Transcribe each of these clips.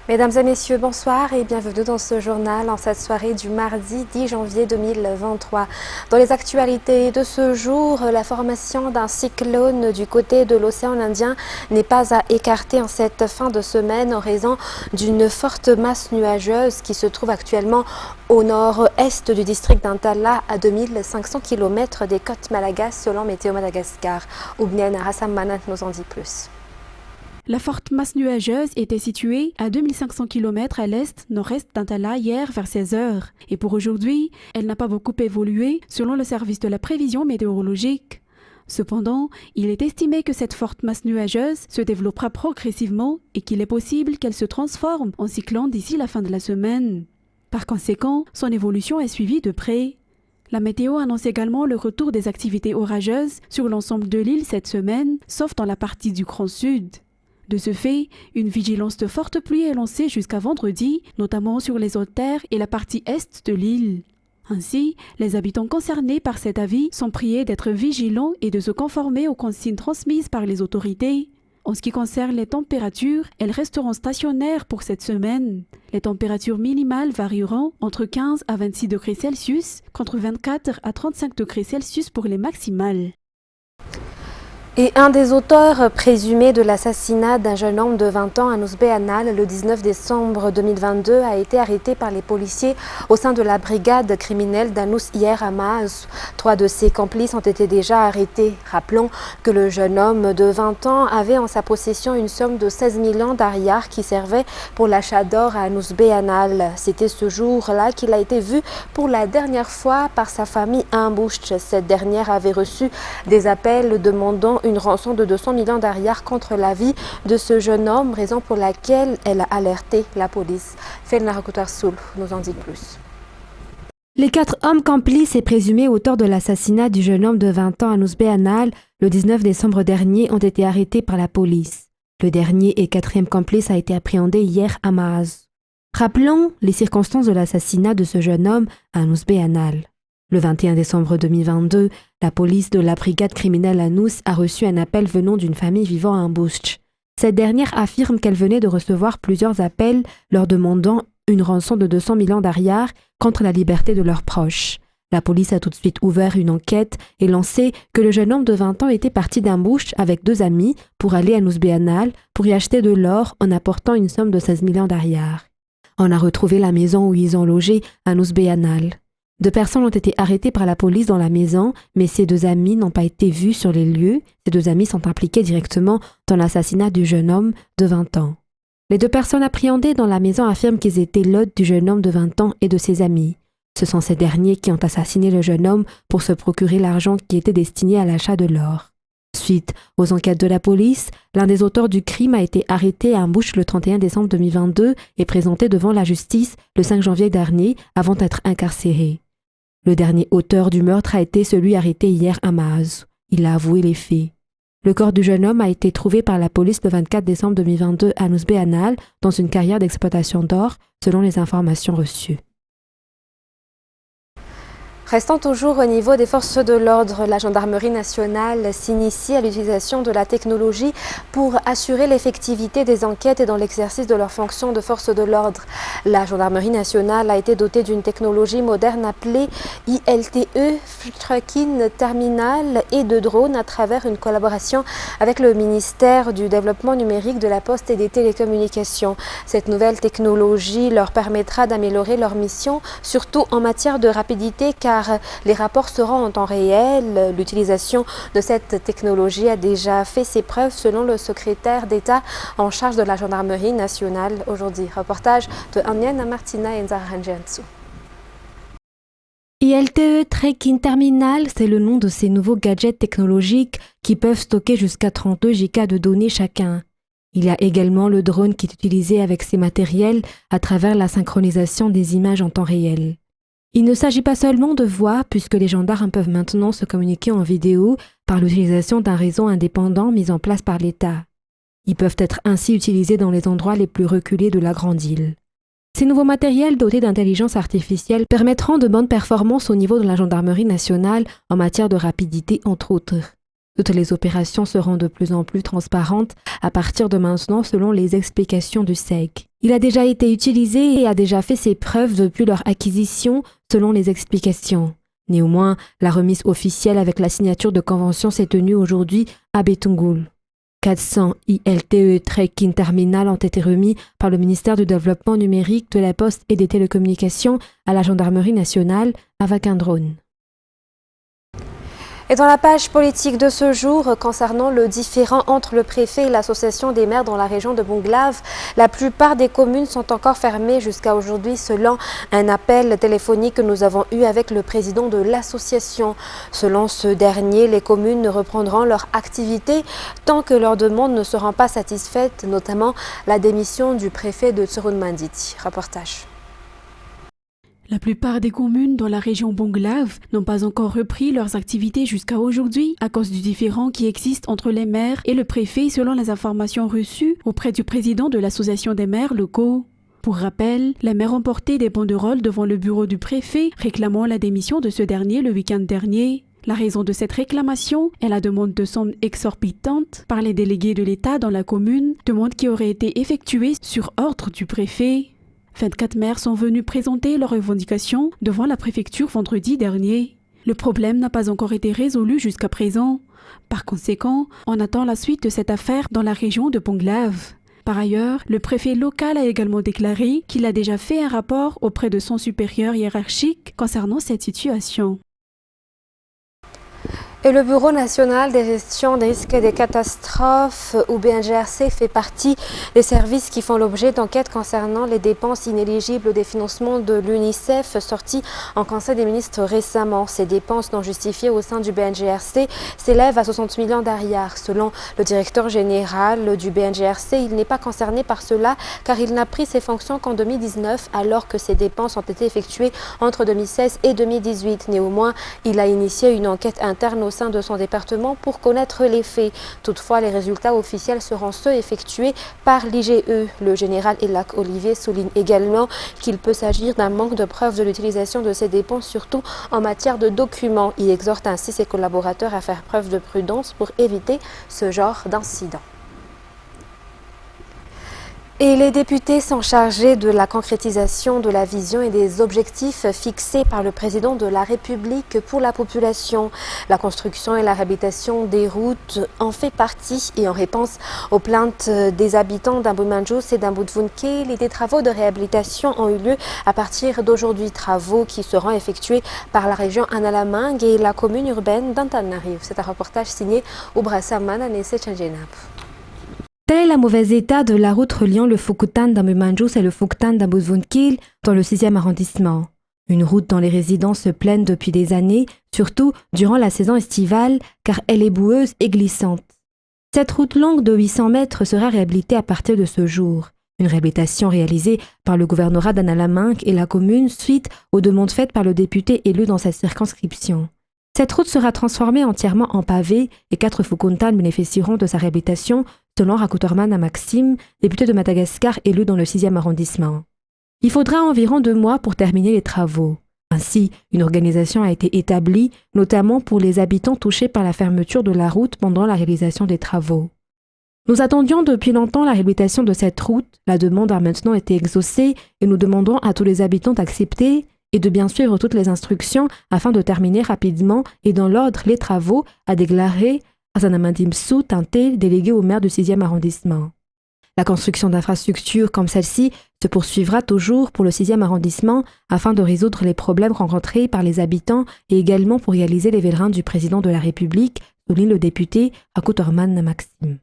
Mesdames et messieurs, bonsoir et bienvenue dans ce journal en cette soirée du mardi 10 janvier 2023. Dans les actualités de ce jour, la formation d'un cyclone du côté de l'océan Indien n'est pas à écarter en cette fin de semaine en raison d'une forte masse nuageuse qui se trouve actuellement au nord-est du district d'Antala à 2500 km des côtes malagasy selon Météo Madagascar. Oubnien Arassam Manat nous en dit plus. La forte masse nuageuse était située à 2500 km à l'est-nord-est d'Antala hier vers 16 heures. Et pour aujourd'hui, elle n'a pas beaucoup évolué selon le service de la prévision météorologique. Cependant, il est estimé que cette forte masse nuageuse se développera progressivement et qu'il est possible qu'elle se transforme en cyclone d'ici la fin de la semaine. Par conséquent, son évolution est suivie de près. La météo annonce également le retour des activités orageuses sur l'ensemble de l'île cette semaine, sauf dans la partie du Grand Sud. De ce fait, une vigilance de forte pluie est lancée jusqu'à vendredi, notamment sur les hautes terres et la partie est de l'île. Ainsi, les habitants concernés par cet avis sont priés d'être vigilants et de se conformer aux consignes transmises par les autorités. En ce qui concerne les températures, elles resteront stationnaires pour cette semaine. Les températures minimales varieront entre 15 à 26 degrés Celsius, contre 24 à 35 degrés Celsius pour les maximales. Et un des auteurs présumés de l'assassinat d'un jeune homme de 20 ans à Nousbé-Anal le 19 décembre 2022 a été arrêté par les policiers au sein de la brigade criminelle d'Anous hier à Maas. 3 de ses complices ont été déjà arrêtés. Rappelons que le jeune homme de 20 ans avait en sa possession une somme de 16 millions d'ariars qui servait pour l'achat d'or à Nousbé-Anal. C'était ce jour-là qu'il a été vu pour la dernière fois par sa famille à Mbouch. Cette dernière avait reçu des appels demandant une rançon de 200 millions d'ariars contre la vie de ce jeune homme, raison pour laquelle elle a alerté la police. Felna Rakutar Soul nous en dit plus. Les 4 hommes complices et présumés auteurs de l'assassinat du jeune homme de 20 ans à Nousbé-Anal le 19 décembre dernier ont été arrêtés par la police. Le dernier et 4e complice a été appréhendé hier à Maas. Rappelons les circonstances de l'assassinat de ce jeune homme à Nousbé-Anal. Le 21 décembre 2022, la police de la brigade criminelle à Nous a reçu un appel venant d'une famille vivant à Mbouch. Cette dernière affirme qu'elle venait de recevoir plusieurs appels leur demandant une rançon de 200 millions d'ariars contre la liberté de leurs proches. La police a tout de suite ouvert une enquête et lancé que le jeune homme de 20 ans était parti d'Mbouch avec 2 amis pour aller à Nousbé-Anal pour y acheter de l'or en apportant une somme de 16 millions d'ariars. On a retrouvé la maison où ils ont logé à Nousbé-Anal. 2 personnes ont été arrêtées par la police dans la maison, mais ces 2 amis n'ont pas été vus sur les lieux. Ces 2 amis sont impliqués directement dans l'assassinat du jeune homme de 20 ans. Les 2 personnes appréhendées dans la maison affirment qu'ils étaient l'hôte du jeune homme de 20 ans et de ses amis. Ce sont ces derniers qui ont assassiné le jeune homme pour se procurer l'argent qui était destiné à l'achat de l'or. Suite aux enquêtes de la police, l'un des auteurs du crime a été arrêté à Mbouch le 31 décembre 2022 et présenté devant la justice le 5 janvier dernier avant d'être incarcéré. Le dernier auteur du meurtre a été celui arrêté hier à Maas. Il a avoué les faits. Le corps du jeune homme a été trouvé par la police le 24 décembre 2022 à Nousbé-Anal dans une carrière d'exploitation d'or, selon les informations reçues. Restant toujours au niveau des forces de l'ordre, la gendarmerie nationale s'initie à l'utilisation de la technologie pour assurer l'effectivité des enquêtes et dans l'exercice de leurs fonctions de force de l'ordre. La gendarmerie nationale a été dotée d'une technologie moderne appelée ILTE, Tracking Terminal et de drones à travers une collaboration avec le ministère du Développement numérique, de la Poste et des Télécommunications. Cette nouvelle technologie leur permettra d'améliorer leur mission, surtout en matière de rapidité, car les rapports seront en temps réel. L'utilisation de cette technologie a déjà fait ses preuves selon le secrétaire d'État en charge de la gendarmerie nationale aujourd'hui. Reportage de Aniana Martina et Nzarhanjansu. ILTE Tracking Terminal, c'est le nom de ces nouveaux gadgets technologiques qui peuvent stocker jusqu'à 32 Go de données chacun. Il y a également le drone qui est utilisé avec ces matériels à travers la synchronisation des images en temps réel. Il ne s'agit pas seulement de voix, puisque les gendarmes peuvent maintenant se communiquer en vidéo par l'utilisation d'un réseau indépendant mis en place par l'État. Ils peuvent être ainsi utilisés dans les endroits les plus reculés de la grande île. Ces nouveaux matériels dotés d'intelligence artificielle permettront de bonnes performances au niveau de la gendarmerie nationale en matière de rapidité, entre autres. Toutes les opérations seront de plus en plus transparentes à partir de maintenant selon les explications du SEC. Il a déjà été utilisé et a déjà fait ses preuves depuis leur acquisition selon les explications. Néanmoins, la remise officielle avec la signature de convention s'est tenue aujourd'hui à Betungul. 400 ILTE Tracking Terminal ont été remis par le ministère du Développement numérique, de la Poste et des Télécommunications à la Gendarmerie nationale avec un drone. Et dans la page politique de ce jour, concernant le différend entre le préfet et l'association des maires dans la région de Bonglav, la plupart des communes sont encore fermées jusqu'à aujourd'hui selon un appel téléphonique que nous avons eu avec le président de l'association. Selon ce dernier, les communes reprendront leur activité tant que leurs demandes ne seront pas satisfaites, notamment la démission du préfet de Tsurunmanditi. Reportage. La plupart des communes dans la région Bonglav n'ont pas encore repris leurs activités jusqu'à aujourd'hui à cause du différend qui existe entre les maires et le préfet selon les informations reçues auprès du président de l'association des maires locaux. Pour rappel, les maires ont porté des banderoles devant le bureau du préfet réclamant la démission de ce dernier le week-end dernier. La raison de cette réclamation est la demande de sommes exorbitantes par les délégués de l'État dans la commune, demande qui aurait été effectuée sur ordre du préfet. 24 maires sont venus présenter leurs revendications devant la préfecture vendredi dernier. Le problème n'a pas encore été résolu jusqu'à présent. Par conséquent, on attend la suite de cette affaire dans la région de Bonglav. Par ailleurs, le préfet local a également déclaré qu'il a déjà fait un rapport auprès de son supérieur hiérarchique concernant cette situation. Et le Bureau national de gestion des risques et des catastrophes, ou BNGRC, fait partie des services qui font l'objet d'enquêtes concernant les dépenses inéligibles des financements de l'UNICEF sortis en Conseil des ministres récemment. Ces dépenses non justifiées au sein du BNGRC s'élèvent à 60 millions d'ariars. Selon le directeur général du BNGRC, il n'est pas concerné par cela car il n'a pris ses fonctions qu'en 2019 alors que ces dépenses ont été effectuées entre 2016 et 2018. Néanmoins, il a initié une enquête interne au sein de son département pour connaître les faits. Toutefois, les résultats officiels seront ceux effectués par l'IGE. Le général Elak Olivier souligne également qu'il peut s'agir d'un manque de preuves de l'utilisation de ces dépenses, surtout en matière de documents. Il exhorte ainsi ses collaborateurs à faire preuve de prudence pour éviter ce genre d'incident. Et les députés sont chargés de la concrétisation de la vision et des objectifs fixés par le président de la République pour la population. La construction et la réhabilitation des routes en fait partie et en réponse aux plaintes des habitants d'Amboumandjous et d'Amboudvunke, des travaux de réhabilitation ont eu lieu à partir d'aujourd'hui. Travaux qui seront effectués par la région Analamang et la commune urbaine d'Antananarivo. C'est un reportage signé Oubrassaman Anesse Tchandjenab. Tel est le mauvais état de la route reliant le Foukoutane d'Amboumandjous et le Foukoutane d'Amboudvunke dans le 6e arrondissement. Une route dont les résidents se plaignent depuis des années, surtout durant la saison estivale, car elle est boueuse et glissante. Cette route longue de 800 mètres sera réhabilitée à partir de ce jour. Une réhabilitation réalisée par le gouvernorat d'Analamang et la commune suite aux demandes faites par le député élu dans cette circonscription. Cette route sera transformée entièrement en pavé et 4 Foukoutane bénéficieront de sa réhabilitation, selon Rakoutorman Maxime, député de Madagascar élu dans le 6e arrondissement. Il faudra environ 2 mois pour terminer les travaux. Ainsi, une organisation a été établie, notamment pour les habitants touchés par la fermeture de la route pendant la réalisation des travaux. Nous attendions depuis longtemps la réhabilitation de cette route. La demande a maintenant été exaucée et nous demandons à tous les habitants d'accepter et de bien suivre toutes les instructions afin de terminer rapidement et dans l'ordre les travaux, a déclaré Azanamandim Sou Tinté, délégué au maire du 6e arrondissement. La construction d'infrastructures comme celle-ci se poursuivra toujours pour le 6e arrondissement afin de résoudre les problèmes rencontrés par les habitants et également pour réaliser les vélins du président de la République, souligne le député Rakoutorman Maxime.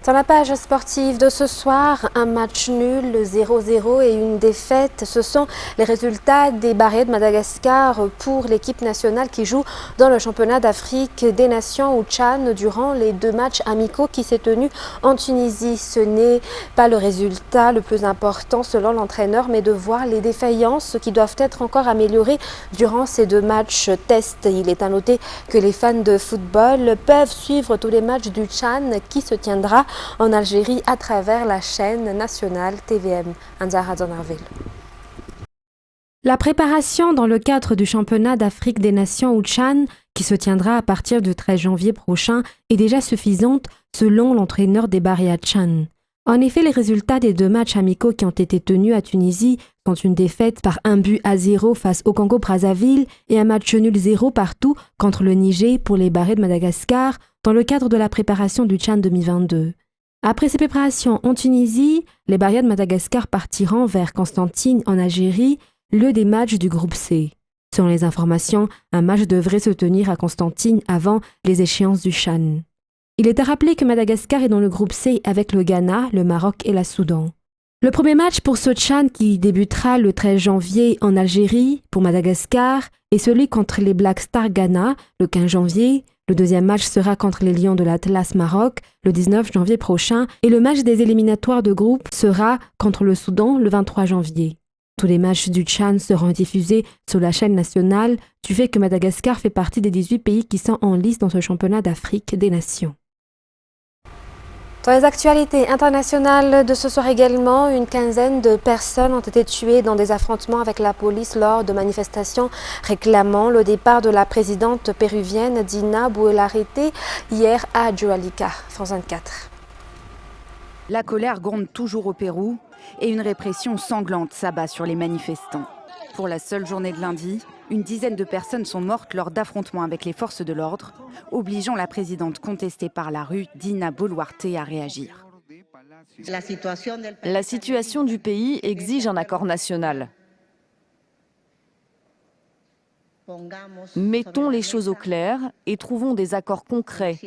Dans la page sportive de ce soir, un match nul, 0-0 et une défaite. Ce sont les résultats des barrés de Madagascar pour l'équipe nationale qui joue dans le championnat d'Afrique des Nations au Tchad durant les 2 matchs amicaux qui s'est tenu en Tunisie. Ce n'est pas le résultat le plus important selon l'entraîneur, mais de voir les défaillances qui doivent être encore améliorées durant ces 2 matchs test. Il est à noter que les fans de football peuvent suivre tous les matchs du Tchad qui se tiendra en Algérie à travers la chaîne nationale TVM. Anzara Donarville. La préparation dans le cadre du championnat d'Afrique des Nations ou Chan, qui se tiendra à partir du 13 janvier prochain, est déjà suffisante selon l'entraîneur des Baria Chan. En effet, les résultats des 2 matchs amicaux qui ont été tenus à Tunisie sont une défaite par 1-0 face au Congo-Brazzaville et un match nul 0 partout contre le Niger pour les Barrés de Madagascar dans le cadre de la préparation du Chan 2022. Après ces préparations en Tunisie, les Barrières de Madagascar partiront vers Constantine en Algérie, lieu des matchs du groupe C. Selon les informations, un match devrait se tenir à Constantine avant les échéances du Chan. Il est à rappeler que Madagascar est dans le groupe C avec le Ghana, le Maroc et la Soudan. Le premier match pour ce Chan qui débutera le 13 janvier en Algérie pour Madagascar est celui contre les Black Stars Ghana le 15 janvier. Le deuxième match sera contre les Lions de l'Atlas Maroc le 19 janvier prochain et le match des éliminatoires de groupe sera contre le Soudan le 23 janvier. Tous les matchs du Chan seront diffusés sur la chaîne nationale du fait que Madagascar fait partie des 18 pays qui sont en lice dans ce championnat d'Afrique des Nations. Dans les actualités internationales de ce soir également, une quinzaine de personnes ont été tuées dans des affrontements avec la police lors de manifestations réclamant le départ de la présidente péruvienne Dina Boluarte hier à Jualica, France 24. La colère gronde toujours au Pérou et une répression sanglante s'abat sur les manifestants. Pour la seule journée de lundi, une dizaine de personnes sont mortes lors d'affrontements avec les forces de l'ordre, obligeant la présidente contestée par la rue, Dina Boluarte, à réagir. La situation du pays exige un accord national. Mettons les choses au clair et trouvons des accords concrets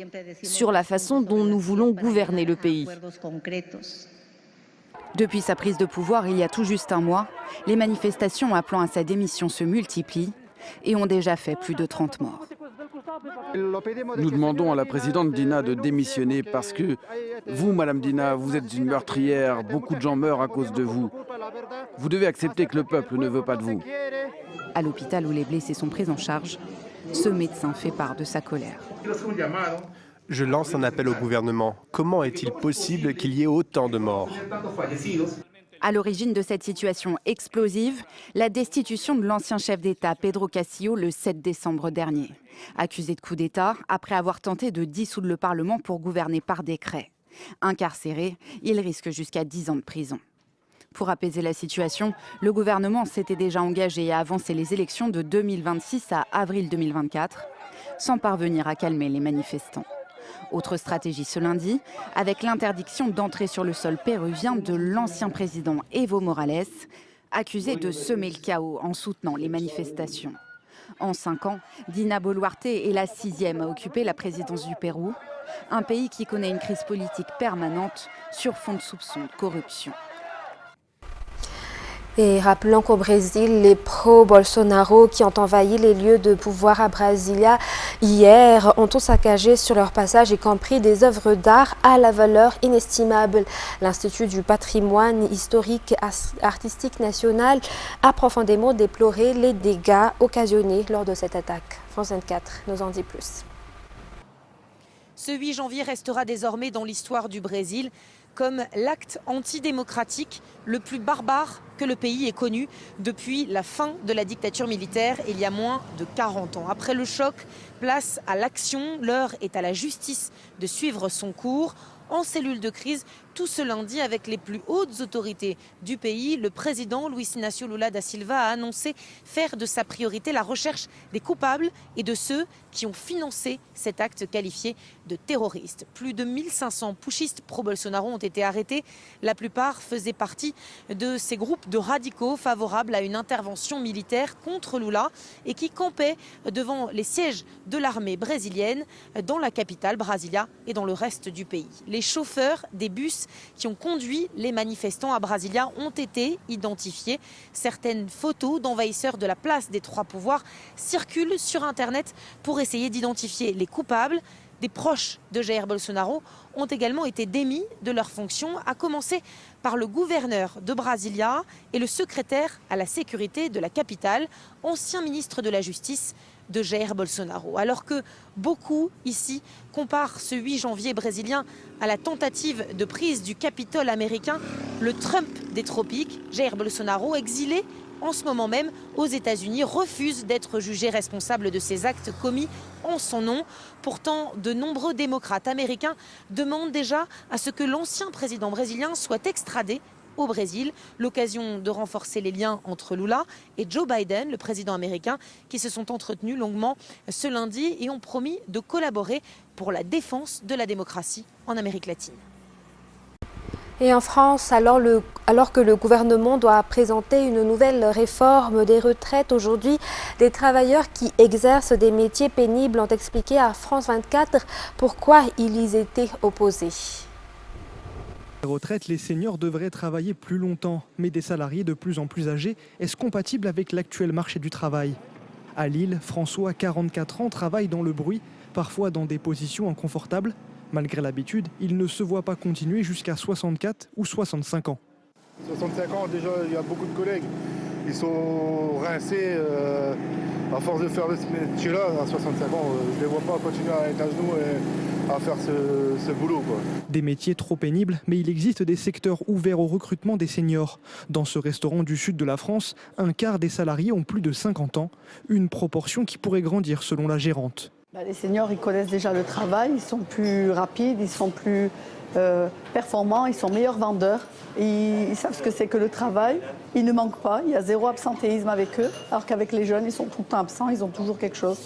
sur la façon dont nous voulons gouverner le pays. Depuis sa prise de pouvoir il y a tout juste un mois, les manifestations appelant à sa démission se multiplient et ont déjà fait plus de 30 morts. Nous demandons à la présidente Dina de démissionner parce que vous, Madame Dina, vous êtes une meurtrière, beaucoup de gens meurent à cause de vous. Vous devez accepter que le peuple ne veut pas de vous. À l'hôpital où les blessés sont pris en charge, ce médecin fait part de sa colère. Je lance un appel au gouvernement. Comment est-il possible qu'il y ait autant de morts ? À l'origine de cette situation explosive, la destitution de l'ancien chef d'État Pedro Castillo le 7 décembre dernier. Accusé de coup d'État après avoir tenté de dissoudre le Parlement pour gouverner par décret. Incarcéré, il risque jusqu'à 10 ans de prison. Pour apaiser la situation, le gouvernement s'était déjà engagé à avancer les élections de 2026 à avril 2024, sans parvenir à calmer les manifestants. Autre stratégie ce lundi, avec l'interdiction d'entrer sur le sol péruvien de l'ancien président Evo Morales, accusé de semer le chaos en soutenant les manifestations. En 5 ans, Dina Boluarte est la 6e à occuper la présidence du Pérou, un pays qui connaît une crise politique permanente sur fond de soupçons de corruption. Et rappelons qu'au Brésil, les pro-Bolsonaro qui ont envahi les lieux de pouvoir à Brasilia hier ont tout saccagé sur leur passage, y compris des œuvres d'art à la valeur inestimable. L'Institut du patrimoine historique artistique national a profondément déploré les dégâts occasionnés lors de cette attaque. France 24 nous en dit plus. Ce 8 janvier restera désormais dans l'histoire du Brésil comme l'acte antidémocratique le plus barbare que le pays ait connu depuis la fin de la dictature militaire il y a moins de 40 ans. Après le choc, place à l'action, l'heure est à la justice de suivre son cours. En cellule de crise, tout ce lundi avec les plus hautes autorités du pays, le président Luiz Inácio Lula da Silva a annoncé faire de sa priorité la recherche des coupables et de ceux qui ont financé cet acte qualifié de terroriste. Plus de 1500 putschistes pro-Bolsonaro ont été arrêtés. La plupart faisaient partie de ces groupes de radicaux favorables à une intervention militaire contre Lula et qui campaient devant les sièges de l'armée brésilienne dans la capitale, Brasilia, et dans le reste du pays. Les chauffeurs des bus qui ont conduit les manifestants à Brasilia ont été identifiés. Certaines photos d'envahisseurs de la place des Trois Pouvoirs circulent sur Internet pour essayer d'identifier les coupables. Des proches de Jair Bolsonaro ont également été démis de leurs fonctions, à commencer par le gouverneur de Brasilia et le secrétaire à la sécurité de la capitale, ancien ministre de la Justice de Jair Bolsonaro. Alors que beaucoup ici comparent ce 8 janvier brésilien à la tentative de prise du Capitole américain, le Trump des tropiques, Jair Bolsonaro, exilé en ce moment même, aux États-Unis, refuse d'être jugé responsable de ces actes commis en son nom. Pourtant, de nombreux démocrates américains demandent déjà à ce que l'ancien président brésilien soit extradé au Brésil, l'occasion de renforcer les liens entre Lula et Joe Biden, le président américain, qui se sont entretenus longuement ce lundi et ont promis de collaborer pour la défense de la démocratie en Amérique latine. Et en France, alors que le gouvernement doit présenter une nouvelle réforme des retraites aujourd'hui, des travailleurs qui exercent des métiers pénibles ont expliqué à France 24 pourquoi ils y étaient opposés. Retraite, les seniors devraient travailler plus longtemps, mais des salariés de plus en plus âgés, est-ce compatible avec l'actuel marché du travail? À Lille, François, 44 ans, travaille dans le bruit, parfois dans des positions inconfortables. Malgré l'habitude, il ne se voit pas continuer jusqu'à 64 ou 65 ans. 65 ans, déjà, il y a beaucoup de collègues. Ils sont rincés à force de faire ce métier-là. À 65 ans, je ne les vois pas continuer à être à genoux et à faire ce boulot, quoi. Des métiers trop pénibles, mais il existe des secteurs ouverts au recrutement des seniors. Dans ce restaurant du sud de la France, un quart des salariés ont plus de 50 ans, une proportion qui pourrait grandir selon la gérante. Les seniors, ils connaissent déjà le travail, ils sont plus rapides, ils sont plus performants, ils sont meilleurs vendeurs. Ils savent ce que c'est que le travail, ils ne manquent pas, il y a zéro absentéisme avec eux, alors qu'avec les jeunes, ils sont tout le temps absents, ils ont toujours quelque chose.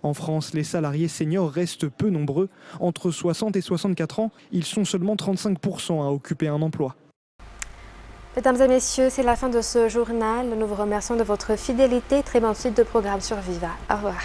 En France, les salariés seniors restent peu nombreux. Entre 60 et 64 ans, ils sont seulement 35% à occuper un emploi. Mesdames et messieurs, c'est la fin de ce journal. Nous vous remercions de votre fidélité. Très bonne suite de programme sur Viva. Au revoir.